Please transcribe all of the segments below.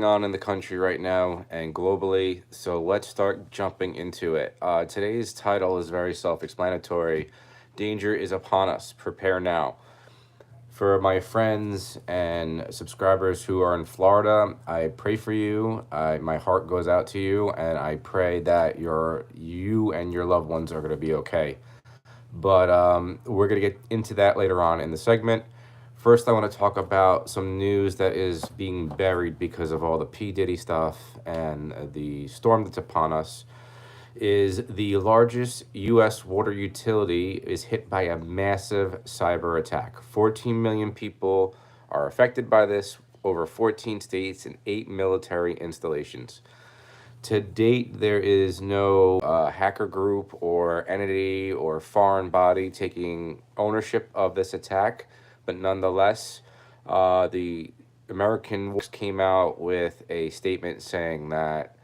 on in the country right now and globally. So let's start jumping into it. Today's title is very self explanatory. Danger is upon us. Prepare now. For my friends and subscribers who are in Florida, I pray for you. My heart goes out to you, and I pray that you and your loved ones are going to be okay. But we're going to get into that later on in the segment. First, I want to talk about some news that is being buried because of all the P. Diddy stuff and the storm that's upon us. Is the largest U.S. water utility is hit by a massive cyber attack. 14 million people are affected by this, over 14 states and 8 military installations. To date, there is no hacker group or entity or foreign body taking ownership of this attack, but nonetheless, the American came out with a statement saying that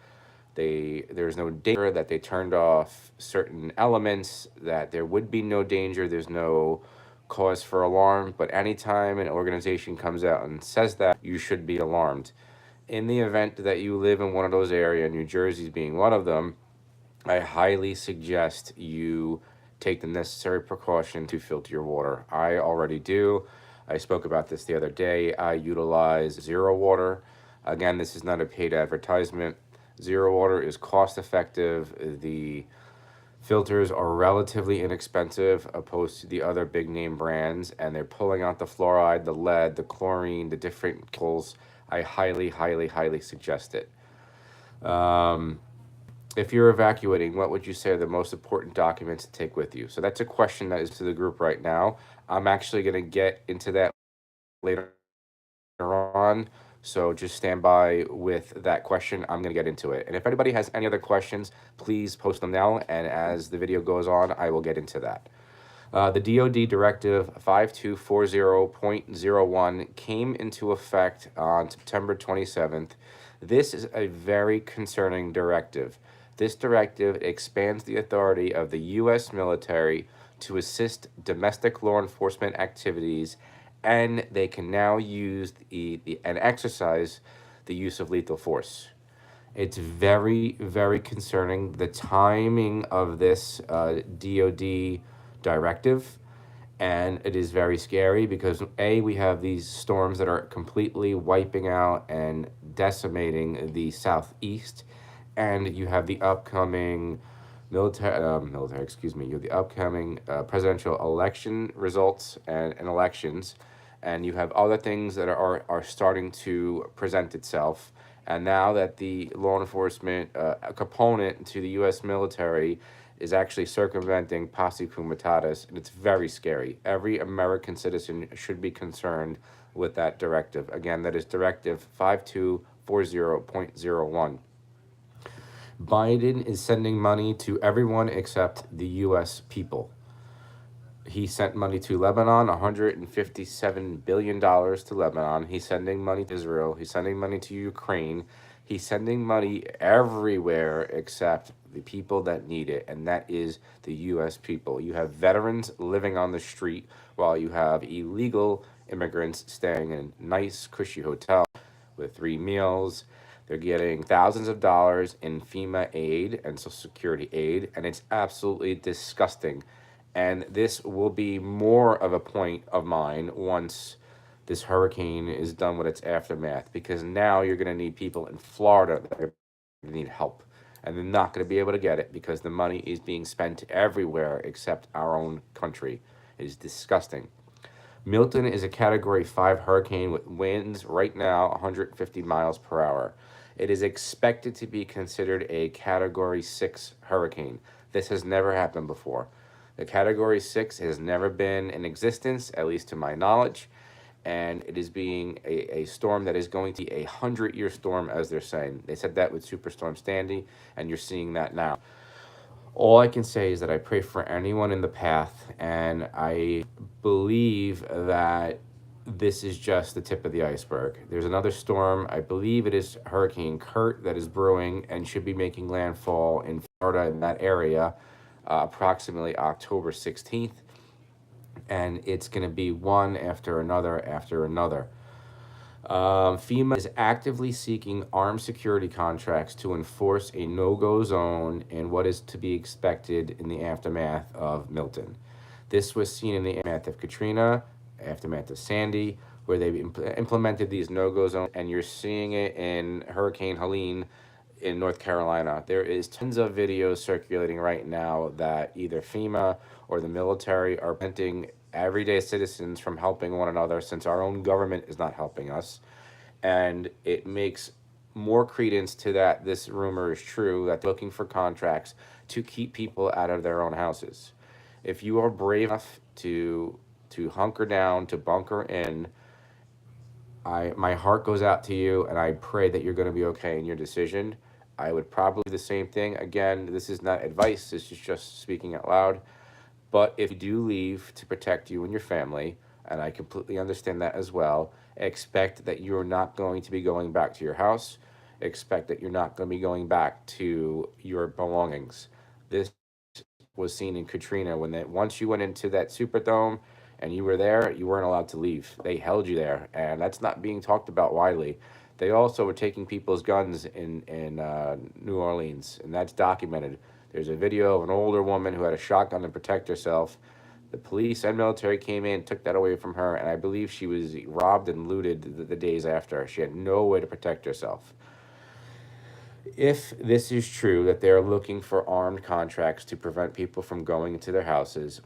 there's no danger, that they turned off certain elements, that there would be no danger, there's no cause for alarm. But anytime an organization comes out and says that, you should be alarmed. In the event that you live in one of those areas, New Jersey's being one of them, I highly suggest you take the necessary precaution to filter your water. I already do. I spoke about this the other day. I utilize Zero Water. Again, this is not a paid advertisement. Zero Water is cost effective. The filters are relatively inexpensive opposed to the other big name brands, and they're pulling out the fluoride, the lead, the chlorine, the different chemicals. I highly, highly, highly suggest it. Um, if you're evacuating, what would you say are the most important documents to take with you? So that's a question that is to the group right now. I'm actually going to get into that later on. So just stand by with that question. I'm going to get into it. And if anybody has any other questions, please post them now. And as the video goes on, I will get into that. The DoD Directive 5240.01 came into effect on September 27th. This is a very concerning directive. This directive expands the authority of the U.S. military to assist domestic law enforcement activities, and they can now use and exercise the use of lethal force. It's very, very concerning. The timing of this DoD directive, and it is very scary because we have these storms that are completely wiping out and decimating the southeast, and you have the upcoming you have the upcoming presidential election results and elections, and you have other things that are starting to present itself. And now that the law enforcement component to the U.S. military is actually circumventing posse comitatus, and it's very scary. Every American citizen should be concerned with that directive. Again, that is Directive 5240.01. Biden is sending money to everyone except the U.S. people. He sent money to Lebanon, $157 billion to Lebanon. He's sending money to Israel. He's sending money to Ukraine. He's sending money everywhere except the people that need it, and that is the U.S. people. You have veterans living on the street while you have illegal immigrants staying in a nice, cushy hotel with 3 meals. They're getting thousands of dollars in FEMA aid and Social Security aid, and it's absolutely disgusting. And this will be more of a point of mine once this hurricane is done with its aftermath, because now you're going to need people in Florida that need help. And they're not going to be able to get it because the money is being spent everywhere except our own country. It is disgusting. Milton is a Category 5 hurricane with winds right now 150 miles per hour. It is expected to be considered a Category 6 hurricane. This has never happened before. The Category 6 has never been in existence, at least to my knowledge, and it is being a storm that is going to be a 100-year storm, as they're saying. They said that with Superstorm Sandy, and you're seeing that now. All I can say is that I pray for anyone in the path, and I believe that this is just the tip of the iceberg. There's another storm, I believe it is Hurricane Kurt, that is brewing and should be making landfall in Florida, in that area, approximately October 16th. And it's going to be one after another after another. FEMA is actively seeking armed security contracts to enforce a no-go zone in what is to be expected in the aftermath of Milton. This was seen in the aftermath of Katrina, aftermath of Sandy, where they implemented these no-go zones, and you're seeing it in Hurricane Helene in North Carolina. There is tons of videos circulating right now that either FEMA or the military are preventing everyday citizens from helping one another since our own government is not helping us. And it makes more credence to that this rumor is true, that they're looking for contracts to keep people out of their own houses. If you are brave enough to hunker down, to bunker in, my heart goes out to you, and I pray that you're going to be okay in your decision. I would probably do the same thing. Again, this is not advice, this is just speaking out loud. But if you do leave to protect you and your family, and I completely understand that as well, expect that you're not going to be going back to your house. Expect that you're not going to be going back to your belongings. This was seen in Katrina when once you went into that Superdome and you were there, you weren't allowed to leave. They held you there, and that's not being talked about widely. They also were taking people's guns in New Orleans, and that's documented. There's a video of an older woman who had a shotgun to protect herself. The police and military came in, took that away from her, and I believe she was robbed and looted the days after. She had no way to protect herself. If this is true, that they're looking for armed contracts to prevent people from going into their houses,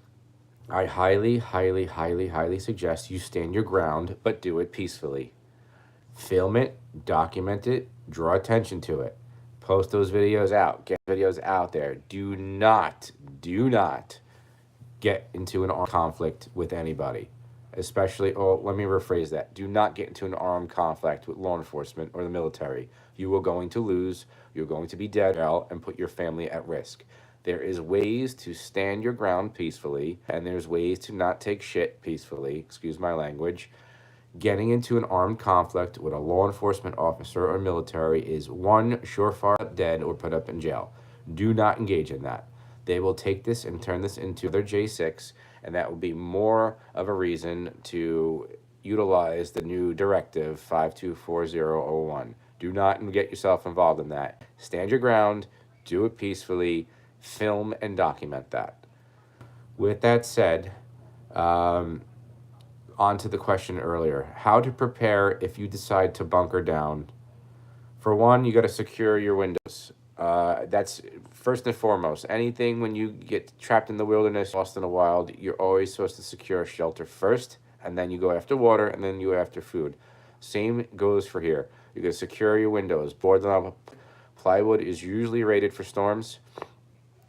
I highly, highly, highly, highly suggest you stand your ground, but do it peacefully. Film it, document it, draw attention to it. Post those videos out, get videos out there. Do not get into an armed conflict with anybody. Especially, oh, let me rephrase that. Do not get into an armed conflict with law enforcement or the military. You are going to lose, you're going to be dead and put your family at risk. There is ways to stand your ground peacefully, and there's ways to not take shit peacefully, excuse my language. Getting into an armed conflict with a law enforcement officer or military is one surefire dead or put up in jail. Do not engage in that. They will take this and turn this into their J6, and that will be more of a reason to utilize the new directive 524001. Do not get yourself involved in that. Stand your ground, do it peacefully, film and document that. With that said, on to the question earlier, how to prepare if you decide to bunker down. For one, you got to secure your windows. That's first and foremost. Anything when you get trapped in the wilderness, lost in the wild, you're always supposed to secure shelter first, and then you go after water, and then you go after food. Same goes for here. You got to secure your windows. Board them up. Plywood is usually rated for storms,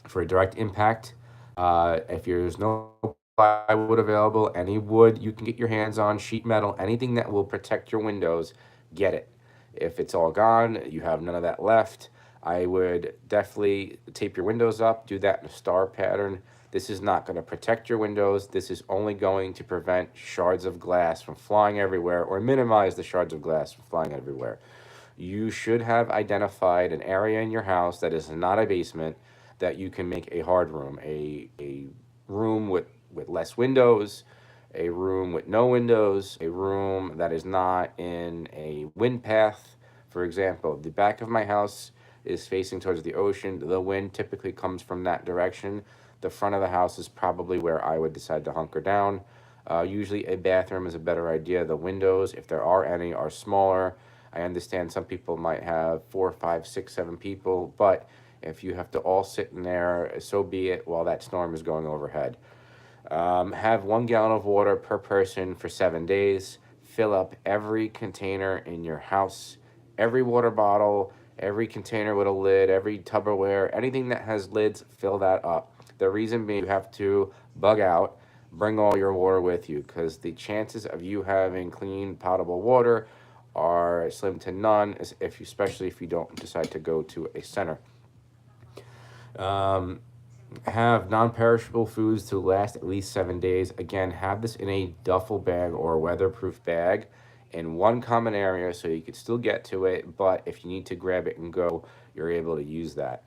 for a direct impact. If there's no plywood available, any wood you can get your hands on, sheet metal, anything that will protect your windows, get it. If it's all gone, you have none of that left, I would definitely tape your windows up, do that in a star pattern. This is not going to protect your windows. This is only going to prevent shards of glass from flying everywhere, or minimize the shards of glass from flying everywhere. You should have identified an area in your house that is not a basement that you can make a hard room, a room with less windows, a room with no windows, a room that is not in a wind path. For example, the back of my house is facing towards the ocean. The wind typically comes from that direction. The front of the house is probably where I would decide to hunker down. Usually a bathroom is a better idea. The windows, if there are any, are smaller. I understand some people might have 4, 5, 6, 7 people, but if you have to all sit in there, so be it while that storm is going overhead. Have 1 gallon of water per person for 7 days. Fill up every container in your house, every water bottle, every container with a lid, every Tupperware, anything that has lids, fill that up. The reason being, you have to bug out, bring all your water with you, because the chances of you having clean, potable water are slim to none, especially if you don't decide to go to a center. Have non-perishable foods to last at least 7 days. Again, have this in a duffel bag or a weatherproof bag in one common area so you can still get to it, but if you need to grab it and go, you're able to use that.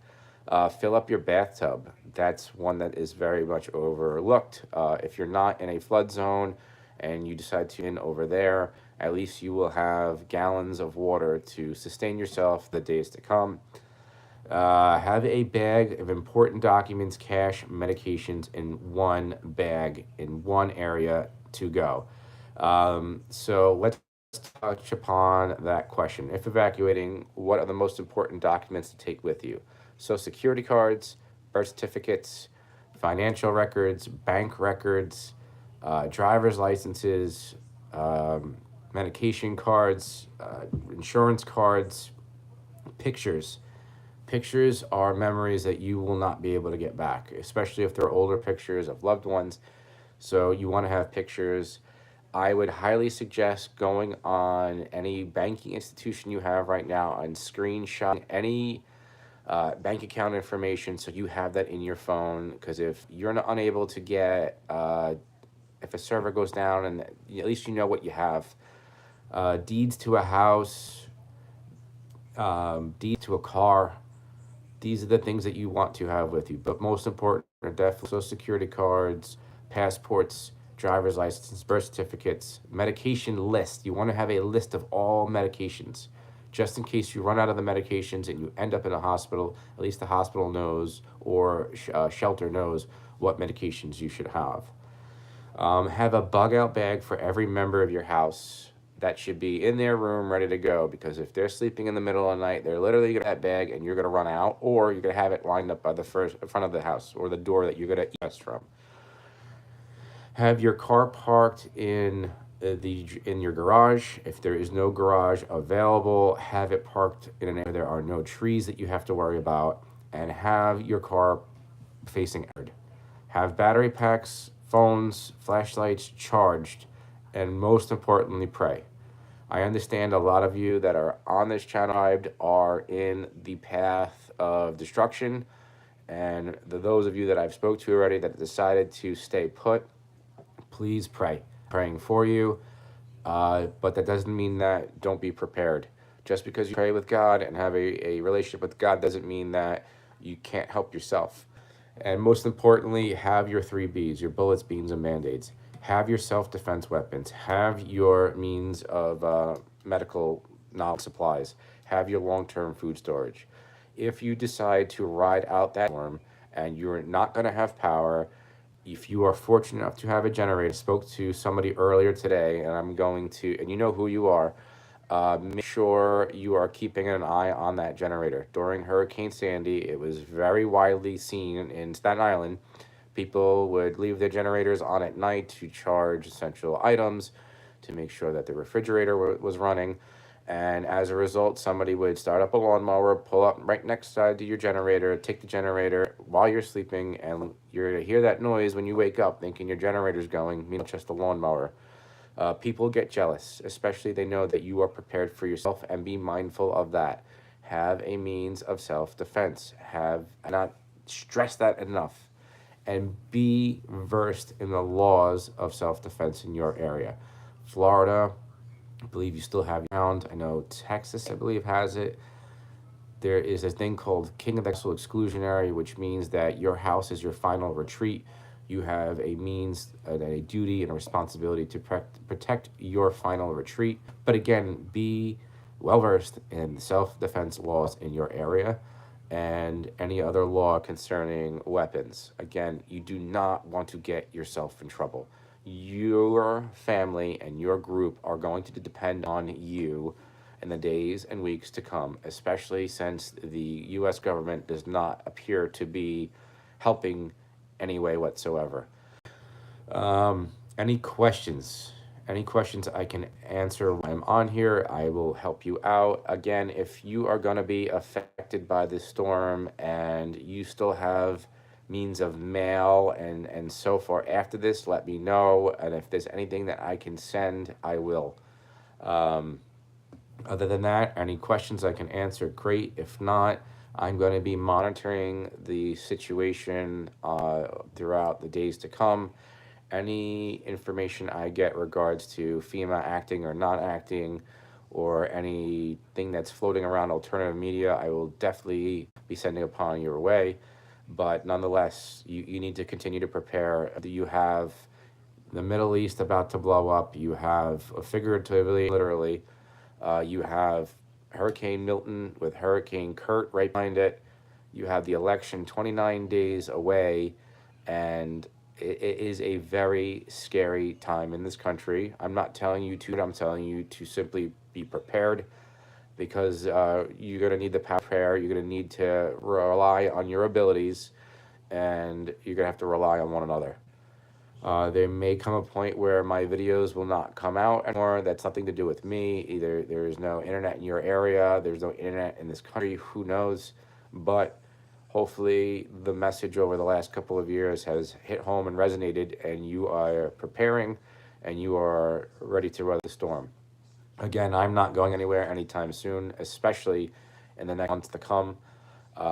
Fill up your bathtub. That's one that is very much overlooked. If you're not in a flood zone and you decide to in over there At least you will have gallons of water to sustain yourself the days to come. Have a bag of important documents, cash, medications in one bag in one area to go. So let's touch upon that question. If evacuating, what are the most important documents to take with you? Social security cards, birth certificates, financial records, bank records, driver's licenses, medication cards, insurance cards, pictures. Pictures are memories that you will not be able to get back, especially if they're older pictures of loved ones. So you want to have pictures. I would highly suggest going on any banking institution you have right now and screenshot any bank account information so you have that in your phone. Because if you're not unable to get, if a server goes down, and at least you know what you have. Deeds to a house, deeds to a car. These are the things that you want to have with you. But most important are definitely social security cards, passports, driver's license, birth certificates, medication list. You want to have a list of all medications. Just in case you run out of the medications and you end up in a hospital, at least the hospital knows, or shelter knows what medications you should have. Have a bug out bag for every member of your house. That should be in their room ready to go, because if they're sleeping in the middle of the night, they're literally going to have that bag and you're going to run out, or you're going to have it lined up by the front of the house or the door that you're going to egress from. Have your car parked in your garage. If there is no garage available, have it parked in an area there are no trees that you have to worry about, and have your car facing outward. Have battery packs, phones, flashlights charged, and most importantly, pray. I understand a lot of you that are on this channel are in the path of destruction, and those of you that I've spoke to already that decided to stay put, please pray. Praying for you, but that doesn't mean that don't be prepared. Just because you pray with God and have a relationship with God doesn't mean that you can't help yourself. And most importantly, have your 3Bs, your bullets, beans, and band-aids. Have your self-defense weapons. Have your means of medical knowledge supplies. Have your long-term food storage. If you decide to ride out that storm and you're not going to have power, if you are fortunate enough to have a generator, I spoke to somebody earlier today, and I'm going to, and you know who you are, make sure you are keeping an eye on that generator. During Hurricane Sandy, it was very widely seen in Staten Island. People would leave their generators on at night to charge essential items, to make sure that the refrigerator was running. And as a result, somebody would start up a lawnmower, pull up right next side to your generator, take the generator while you're sleeping, and you're going to hear that noise when you wake up thinking your generator's going, meanwhile just a lawnmower. People get jealous, especially they know that you are prepared for yourself, and be mindful of that. Have a means of self-defense. Have not stress that enough, and be versed in the laws of self-defense in your area. Florida, I believe you still have ground. I know Texas, I believe, has it. There is a thing called King of the Castle exclusionary, which means that your house is your final retreat. You have a means, a duty, and a responsibility to protect your final retreat. But again, be well versed in self-defense laws in your area and any other law concerning weapons. Again, you do not want to get yourself in trouble. Your family and your group are going to depend on you in the days and weeks to come, especially since the U.S. government does not appear to be helping any way whatsoever. Any questions? Any questions I can answer while I'm on here, I will help you out. Again, if you are going to be affected by this storm and you still have means of mail and so far after this, let me know. And if there's anything that I can send, I will. Other than that, any questions I can answer, great. If not, I'm going to be monitoring the situation throughout the days to come. Any information I get regards to FEMA acting or not acting, or anything that's floating around alternative media, I will definitely be sending upon your way. But nonetheless, you need to continue to prepare. You have the Middle East about to blow up. You have, figuratively, literally, you have Hurricane Milton with Hurricane Kurt right behind it. You have the election 29 days away, and it is a very scary time in this country. I'm not telling you to, I'm telling you to simply be prepared, because you're going to need the power of prayer. You're going to need to rely on your abilities, and you're going to have to rely on one another. There may come a point where my videos will not come out anymore. That's nothing to do with me. Either there is no internet in your area, there's no internet in this country, who knows. But hopefully the message over the last couple of years has hit home and resonated, and you are preparing and you are ready to weather the storm. Again, I'm not going anywhere anytime soon, especially in the next months to come.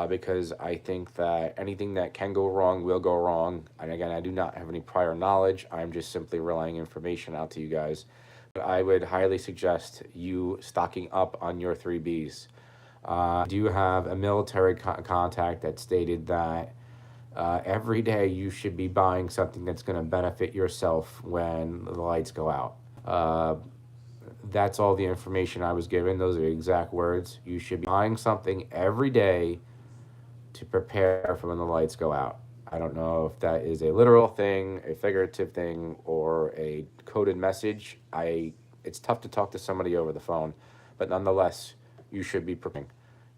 Because I think that anything that can go wrong will go wrong. And again, I do not have any prior knowledge. I'm just simply relaying information out to you guys. But I would highly suggest you stocking up on your 3Bs. I do have a military contact that stated that every day you should be buying something that's going to benefit yourself when the lights go out. That's all the information I was given. Those are the exact words. You should be buying something every day to prepare for when the lights go out. I don't know if that is a literal thing, a figurative thing, or a coded message. It's tough to talk to somebody over the phone, but nonetheless, you should be preparing.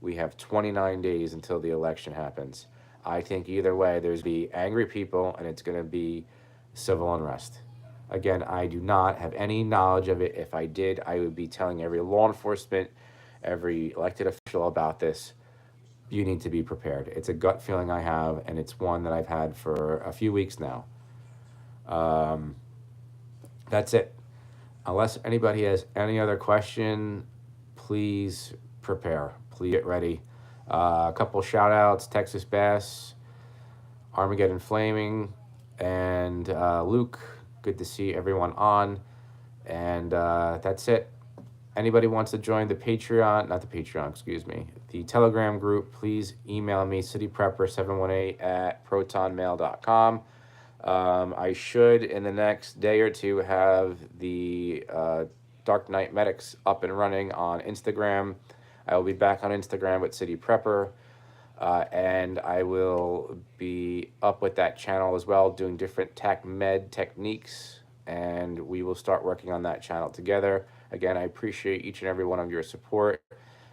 We have 29 days until the election happens. I think either way, there's be angry people, and it's going to be civil unrest. Again, I do not have any knowledge of it. If I did, I would be telling every law enforcement, every elected official about this. You need to be prepared. It's a gut feeling I have, and it's one that I've had for a few weeks now. That's it. Unless anybody has any other question, please prepare. Please get ready. A couple shout outs: Texas Bass, Armageddon Flaming, and Luke. Good to see everyone on. And that's it. Anybody wants to join the Patreon, not the Patreon, excuse me, the Telegram group, please email me, cityprepper718@protonmail.com. I should, in the next day or two, have the Dark Knight Medics up and running on Instagram. I will be back on Instagram with City Prepper, and I will be up with that channel as well, doing different tech med techniques, and we will start working on that channel together. Again, I appreciate each and every one of your support.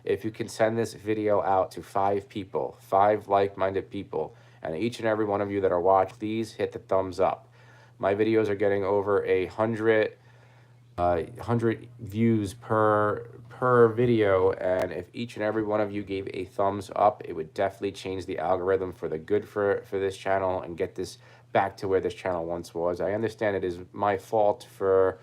If you can send this video out to 5 people, 5 like-minded people, and each and every one of you that are watching, please hit the thumbs up. My videos are getting over 100 views per video, and if each and every one of you gave a thumbs up, it would definitely change the algorithm for the good for this channel and get this back to where this channel once was. I understand it is my fault for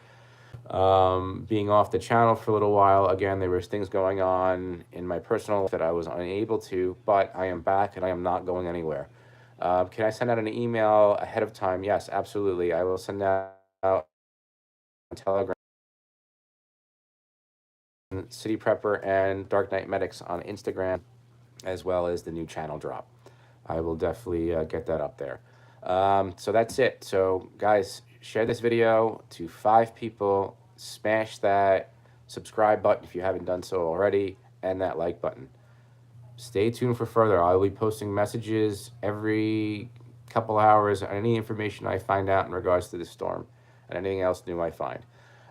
being off the channel for a little while. Again, there was things going on in my personal life that I was unable to, but I am back and I am not going anywhere. Can I send out an email ahead of time? Yes, absolutely. I will send out on Telegram, City Prepper, and Dark Knight Medics on Instagram, as well as the new channel drop. I will definitely get that up there. So that's it. So guys, share this video to 5 people, smash that subscribe button if you haven't done so already, and that like button. Stay tuned for further. I'll be posting messages every couple hours on any information I find out in regards to the storm and anything else new I find.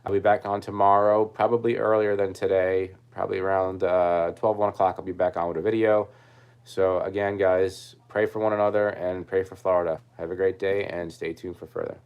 I'll be back on tomorrow, probably earlier than today, probably around 1 o'clock. I'll be back on with a video. So again, guys, pray for one another and pray for Florida. Have a great day and stay tuned for further.